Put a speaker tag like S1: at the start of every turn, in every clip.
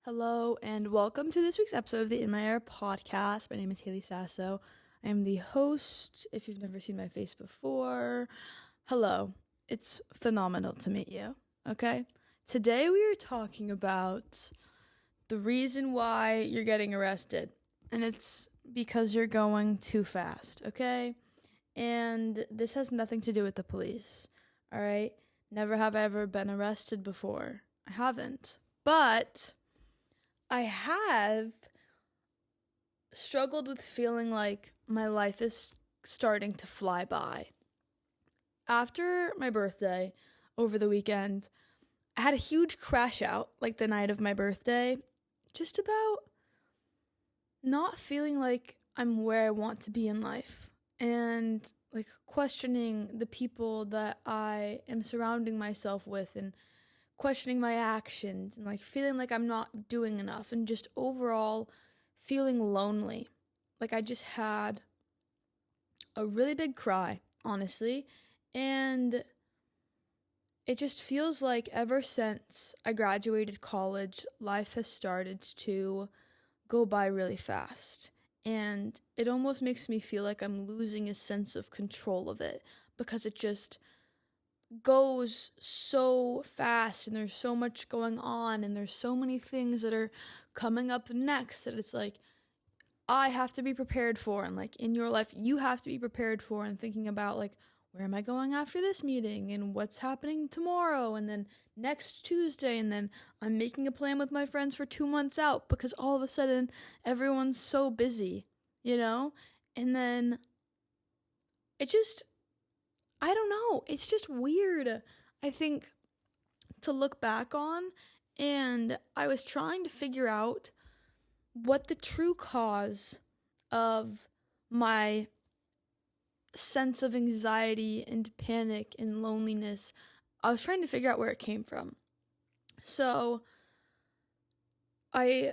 S1: Hello and welcome to this week's episode of the In My Air podcast. My name is Haley Sasso. I am the host. If you've never seen my face before, hello. It's phenomenal to meet you, okay? Today we are talking about the reason why you're getting arrested, and it's because you're going too fast, okay? And this has nothing to do with the police, all right? Never have I ever been arrested before. I haven't. But I have struggled with feeling like my life is starting to fly by. After my birthday, over the weekend, I had a huge crash out, like the night of my birthday, just about not feeling like I'm where I want to be in life and like questioning the people that I am surrounding myself with and questioning my actions and like feeling like I'm not doing enough and just overall feeling lonely. Like I just had a really big cry, honestly, and it just feels like ever since I graduated college, life has started to go by really fast. And it almost makes me feel like I'm losing a sense of control of it because it just goes so fast and there's so much going on and there's so many things that are coming up next that it's like I have to be prepared for, and like in your life you have to be prepared for, and thinking about like where am I going after this meeting and what's happening tomorrow and then next Tuesday, and then I'm making a plan with my friends for 2 months out because all of a sudden everyone's so busy, you know? And then it just I don't know. It's just weird, I think, to look back on. And I was trying to figure out what the true cause of my sense of anxiety and panic and loneliness, I was trying to figure out where it came from. So I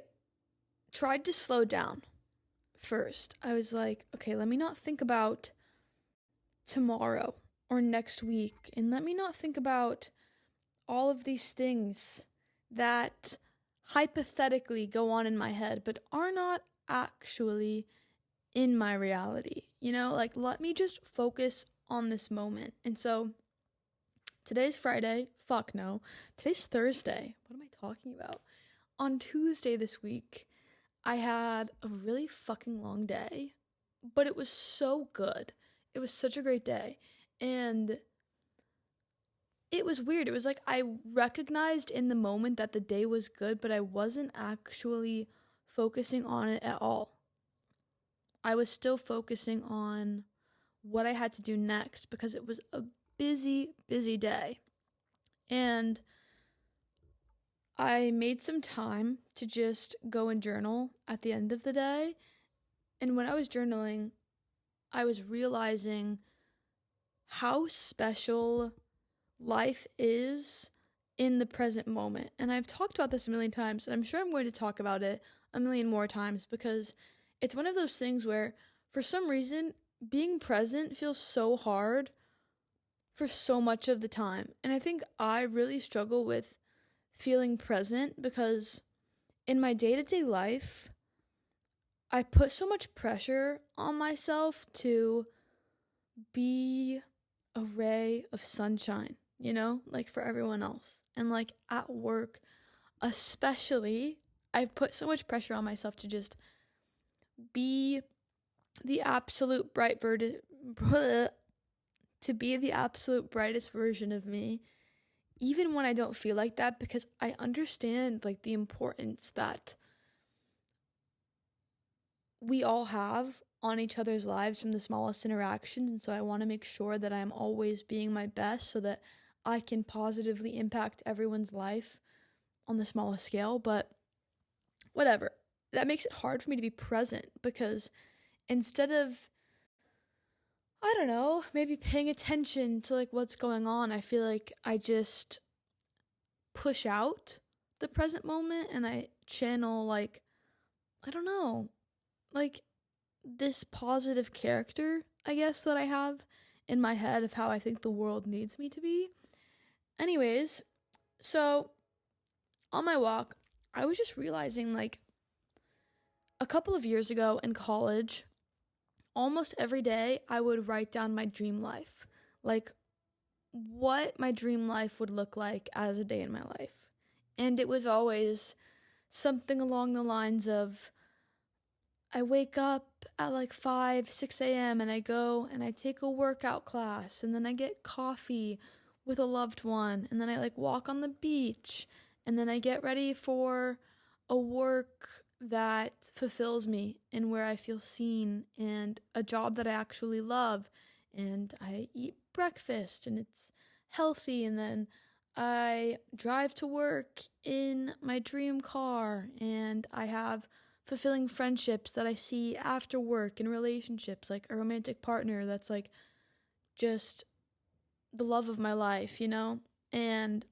S1: tried to slow down first. I was like, okay, let me not think about tomorrow or next week, and let me not think about all of these things that hypothetically go on in my head but are not actually in my reality. You know, like let me just focus on this moment. And so today's Friday. Fuck no. Today's Thursday. What am I talking about? On Tuesday this week, I had a really fucking long day, but it was so good. It was such a great day. And it was weird. It was like I recognized in the moment that the day was good, but I wasn't actually focusing on it at all. I was still focusing on what I had to do next because it was a busy, busy day. And I made some time to just go and journal at the end of the day. And when I was journaling, I was realizing how special life is in the present moment. And I've talked about this a million times, and I'm sure I'm going to talk about it a million more times because it's one of those things where, for some reason, being present feels so hard for so much of the time. And I think I really struggle with feeling present because in my day-to-day life, I put so much pressure on myself to be a ray of sunshine, you know, like for everyone else. And like at work, especially, I put so much pressure on myself to just be the absolute to be the absolute brightest version of me, even when I don't feel like that, because I understand like the importance that we all have on each other's lives from the smallest interactions. And so I want to make sure that I'm always being my best so that I can positively impact everyone's life on the smallest scale. But whatever, that makes it hard for me to be present because instead of, I don't know, maybe paying attention to like what's going on, I feel like I just push out the present moment and I channel like, I don't know, like this positive character, I guess, that I have in my head of how I think the world needs me to be. Anyways, so on my walk, I was just realizing, like, a couple of years ago in college, almost every day I would write down my dream life. Like, what my dream life would look like as a day in my life. And it was always something along the lines of, I wake up at like 5, 6 a.m. and I go and I take a workout class, and then I get coffee with a loved one, and then I like walk on the beach, and then I get ready for a work that fulfills me and where I feel seen, and a job that I actually love, and I eat breakfast and it's healthy, and then I drive to work in my dream car, and I have fulfilling friendships that I see after work, and relationships, like a romantic partner that's like just the love of my life, you know? And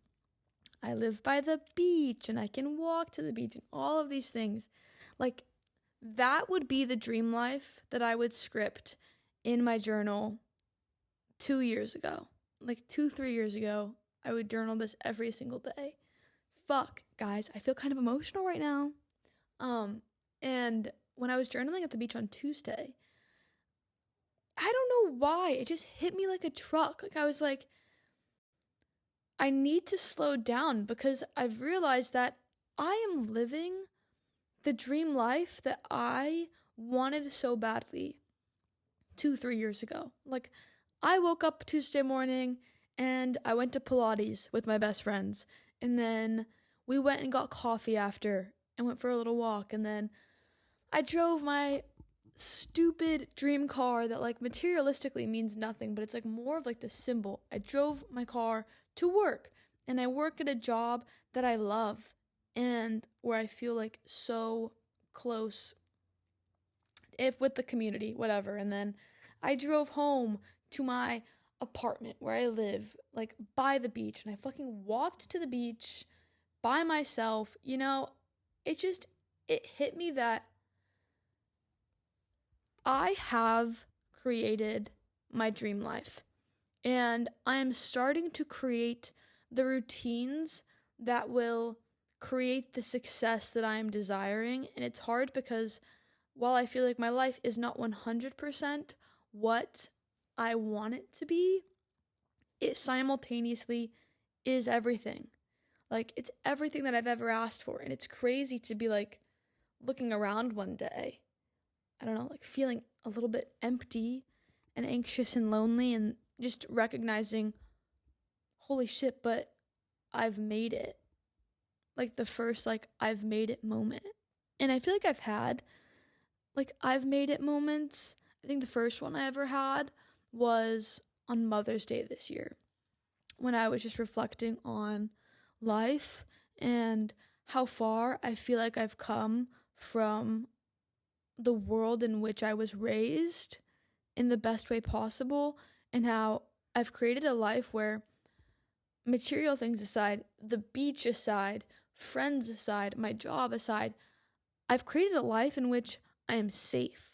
S1: I live by the beach and I can walk to the beach and all of these things. Like, that would be the dream life that I would script in my journal 2 years ago. Like 3 years ago, I would journal this every single day. Fuck, guys, I feel kind of emotional right now. And when I was journaling at the beach on Tuesday, I don't know why, it just hit me like a truck. Like, I was like, I need to slow down, because I've realized that I am living the dream life that I wanted so badly 3 years ago. Like, I woke up Tuesday morning and I went to Pilates with my best friends, and then we went and got coffee after and went for a little walk, and then I drove my stupid dream car that like materialistically means nothing, but it's like more of like the symbol. I drove my car to work, and I work at a job that I love and where I feel like so close with the community, whatever. And then I drove home to my apartment where I live, like by the beach, and I fucking walked to the beach by myself. You know, it hit me that I have created my dream life, and I am starting to create the routines that will create the success that I am desiring. And it's hard because while I feel like my life is not 100% what I want it to be, it simultaneously is everything. Like, it's everything that I've ever asked for. And it's crazy to be like looking around one day, I don't know, like feeling a little bit empty and anxious and lonely, and just recognizing, holy shit, but I've made it. Like the first, like, I've made it moment. And I feel like I've had, like, I've made it moments. I think the first one I ever had was on Mother's Day this year, when I was just reflecting on life and how far I feel like I've come from the world in which I was raised in the best way possible, and how I've created a life where, material things aside, the beach aside, friends aside, my job aside, I've created a life in which I am safe,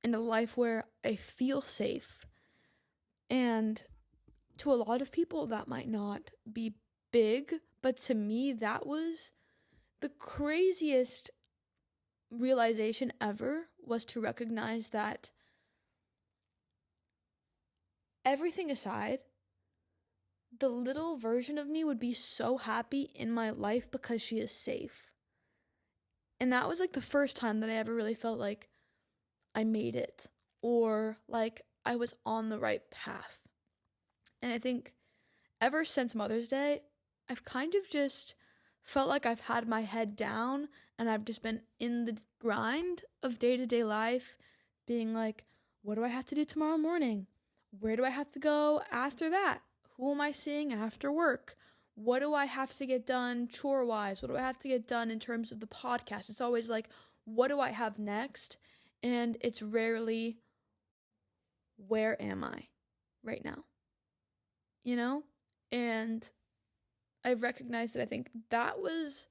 S1: and a life where I feel safe. And to a lot of people, that might not be big, but to me, that was the craziest realization ever, was to recognize that, everything aside, the little version of me would be so happy in my life because she is safe. And that was like the first time that I ever really felt like I made it, or like I was on the right path. And I think ever since Mother's Day, I've kind of just felt like I've had my head down, and I've just been in the grind of day-to-day life, being like, what do I have to do tomorrow morning? Where do I have to go after that? Who am I seeing after work? What do I have to get done chore-wise? What do I have to get done in terms of the podcast? It's always like, what do I have next? And it's rarely, where am I right now? You know? And I've recognized that I think that was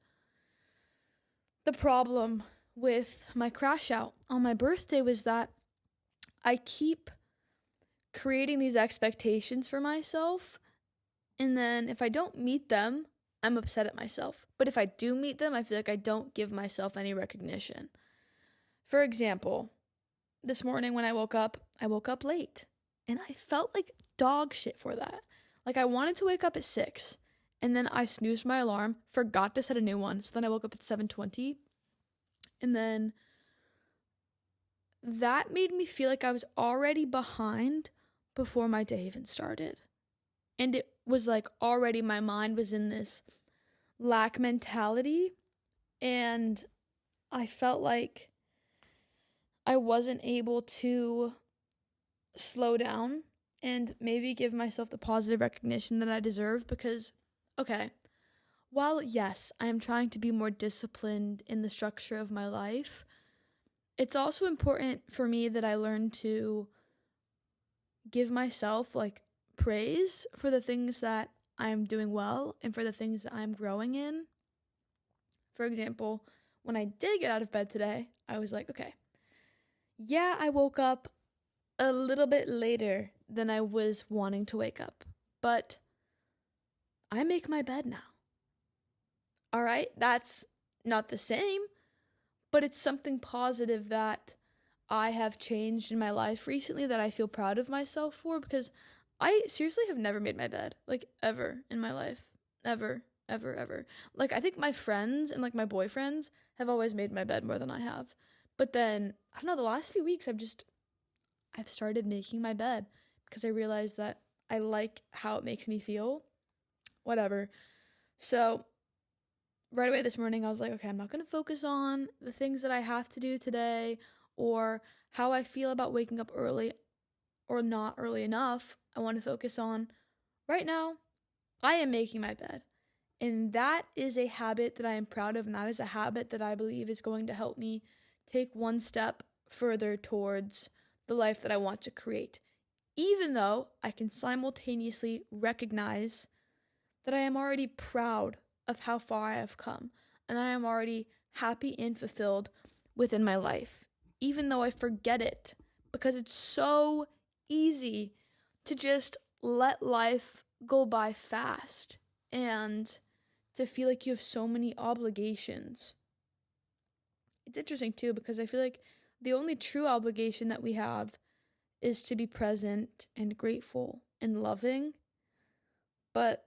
S1: the problem with my crash out on my birthday, was that I keep creating these expectations for myself, and then if I don't meet them, I'm upset at myself. But if I do meet them, I feel like I don't give myself any recognition. For example, this morning when I woke up late. And I felt like dog shit for that. Like I wanted to wake up at 6. And then I snoozed my alarm, forgot to set a new one. So then I woke up at 7:20. And then that made me feel like I was already behind before my day even started. And it was like already my mind was in this lack mentality. And I felt like I wasn't able to slow down and maybe give myself the positive recognition that I deserve because, okay, while yes, I am trying to be more disciplined in the structure of my life, it's also important for me that I learn to give myself like praise for the things that I'm doing well and for the things that I'm growing in. For example, when I did get out of bed today, I was like, okay, yeah, I woke up a little bit later than I was wanting to wake up, but I make my bed now. All right, that's not the same, but it's something positive that I have changed in my life recently that I feel proud of myself for because I seriously have never made my bed, like ever in my life. Ever, ever, ever. Like I think my friends and like my boyfriends have always made my bed more than I have. But then, I don't know, the last few weeks I've started making my bed because I realized that I like how it makes me feel. Whatever. So, right away this morning, I was like, okay, I'm not going to focus on the things that I have to do today or how I feel about waking up early or not early enough. I want to focus on right now, I am making my bed. And that is a habit that I am proud of, and that is a habit that I believe is going to help me take one step further towards the life that I want to create. Even though I can simultaneously recognize that I am already proud of how far I have come, and I am already happy and fulfilled within my life, even though I forget it, because it's so easy to just let life go by fast and to feel like you have so many obligations. It's interesting too because I feel like the only true obligation that we have is to be present and grateful and loving, but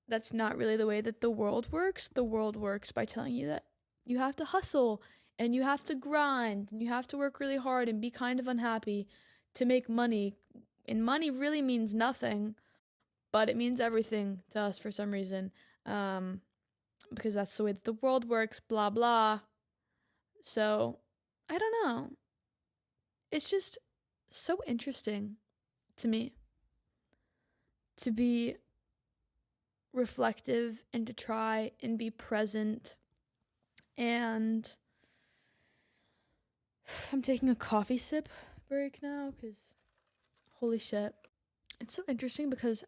S1: that's not really the way that the world works. The world works by telling you that you have to hustle and you have to grind and you have to work really hard and be kind of unhappy to make money. And money really means nothing, but it means everything to us for some reason. Because that's the way that the world works, blah, blah. So, I don't know. It's just so interesting to me to be reflective and to try and be present. And I'm taking a coffee sip break now because holy shit. It's so interesting because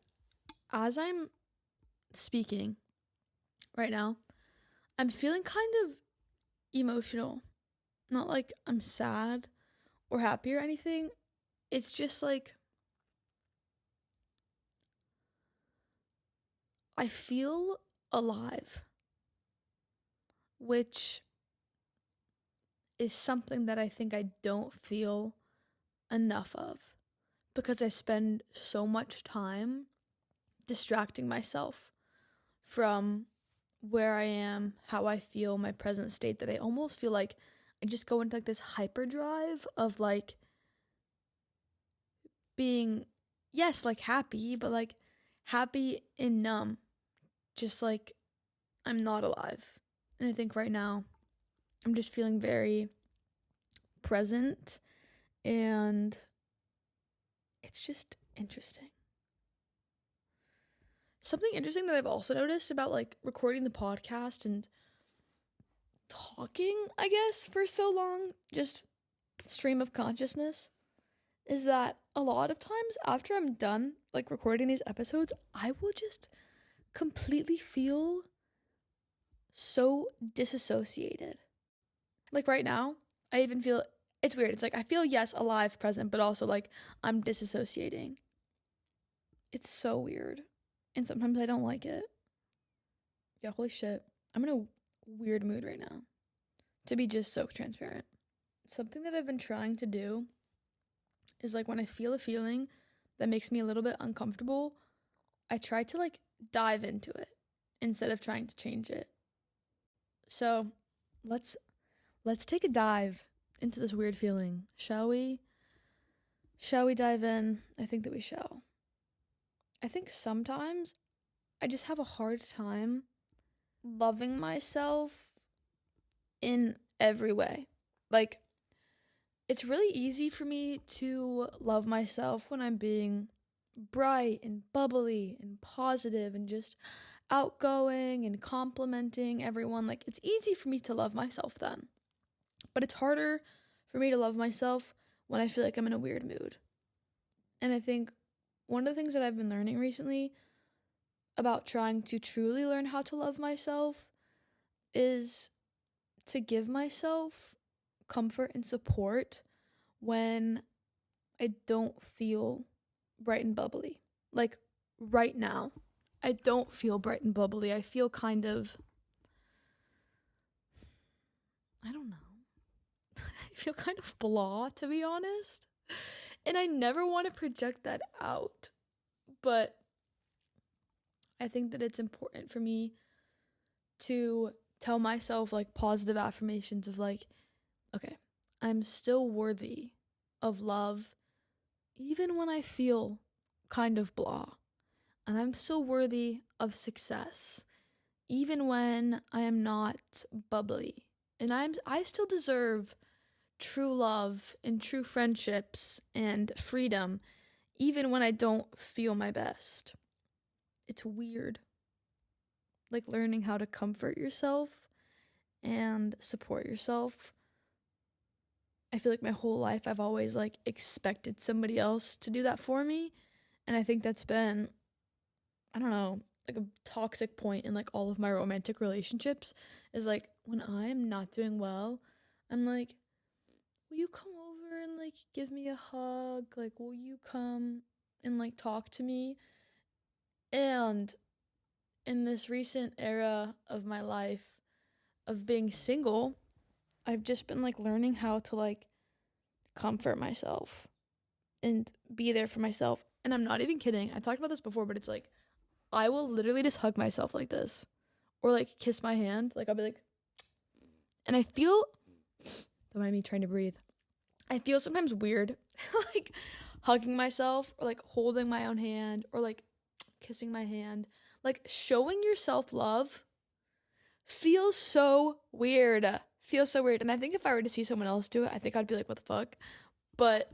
S1: as I'm speaking right now, I'm feeling kind of emotional. Not like I'm sad or happy or anything. It's just like I feel alive, which is something that I think I don't feel enough of because I spend so much time distracting myself from where I am, how I feel, my present state, that I almost feel like I just go into like this hyperdrive of like being, yes, like happy, but like happy and numb. Just like I'm not alive. And I think right now I'm just feeling very present and it's just interesting. Something interesting that I've also noticed about like recording the podcast and talking, I guess, for so long, just stream of consciousness, is that a lot of times after I'm done like recording these episodes, I will just completely feel so disassociated. Like right now, I even feel it's weird. It's like I feel yes, alive, present, but also like I'm disassociating. It's so weird. And sometimes I don't like it. Yeah, holy shit. I'm in a weird mood right now, to be just so transparent. Something that I've been trying to do is like when I feel a feeling that makes me a little bit uncomfortable, I try to like dive into it instead of trying to change it. So let's take a dive into this weird feeling, shall we? Shall we dive in? I think that we shall. I think sometimes I just have a hard time loving myself in every way. Like, it's really easy for me to love myself when I'm being bright and bubbly and positive and just outgoing and complimenting everyone. Like, it's easy for me to love myself then. But it's harder for me to love myself when I feel like I'm in a weird mood. And I think one of the things that I've been learning recently about trying to truly learn how to love myself is to give myself comfort and support when I don't feel bright and bubbly. Like right now, I don't feel bright and bubbly. I feel kind of, I don't know. I feel kind of blah, to be honest. And I never want to project that out. But I think that it's important for me to tell myself like positive affirmations of like, okay, I'm still worthy of love even when I feel kind of blah. And I'm still worthy of success even when I am not bubbly. And I still deserve true love and true friendships and freedom even when I don't feel my best. It's weird. Like learning how to comfort yourself and support yourself. I feel like my whole life I've always like expected somebody else to do that for me. And I think that's been, I don't know, like a toxic point in like all of my romantic relationships is like when I'm not doing well, I'm like, will you come over and like give me a hug? Like, will you come and like talk to me? And in this recent era of my life of being single, I've just been like learning how to like comfort myself and be there for myself. And I'm not even kidding. I talked about this before, but it's like I will literally just hug myself like this or like kiss my hand. Like I'll be like, and I feel, don't mind me trying to breathe. I feel sometimes weird like hugging myself or like holding my own hand or like kissing my hand. Like showing yourself love feels so weird. Feels so weird. And I think if I were to see someone else do it, I think I'd be like, what the fuck? But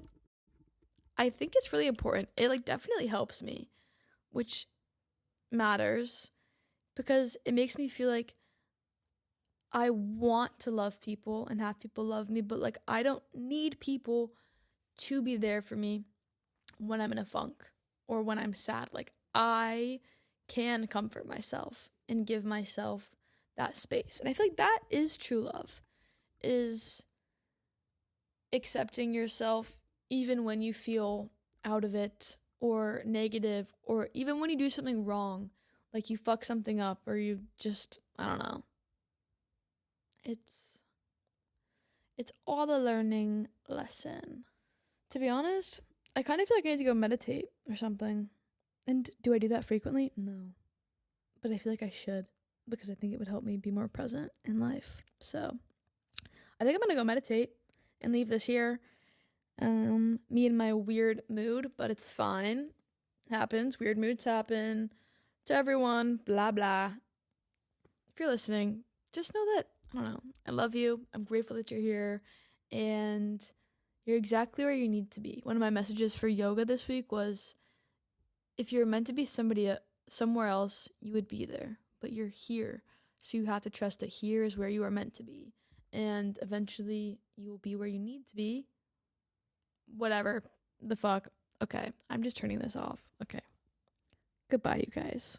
S1: I think it's really important. It like definitely helps me, which matters because it makes me feel like I want to love people and have people love me, but like I don't need people to be there for me when I'm in a funk or when I'm sad. Like I can comfort myself and give myself that space. And I feel like that is true love, is accepting yourself even when you feel out of it or negative or even when you do something wrong, like you fuck something up or you just, I don't know. It's all a learning lesson. To be honest, I kind of feel like I need to go meditate or something. And do I do that frequently? No. But I feel like I should because I think it would help me be more present in life. So I think I'm going to go meditate and leave this here. Me and my weird mood, but it's fine. Happens. Weird moods happen to everyone. Blah, blah. If you're listening, just know that, I don't know, I love you. I'm grateful that you're here. And you're exactly where you need to be. One of my messages for yoga this week was, if you're meant to be somewhere else, you would be there. But you're here. So you have to trust that here is where you are meant to be. And eventually you will be where you need to be. Whatever the fuck. Okay, I'm just turning this off. Okay. Goodbye, you guys.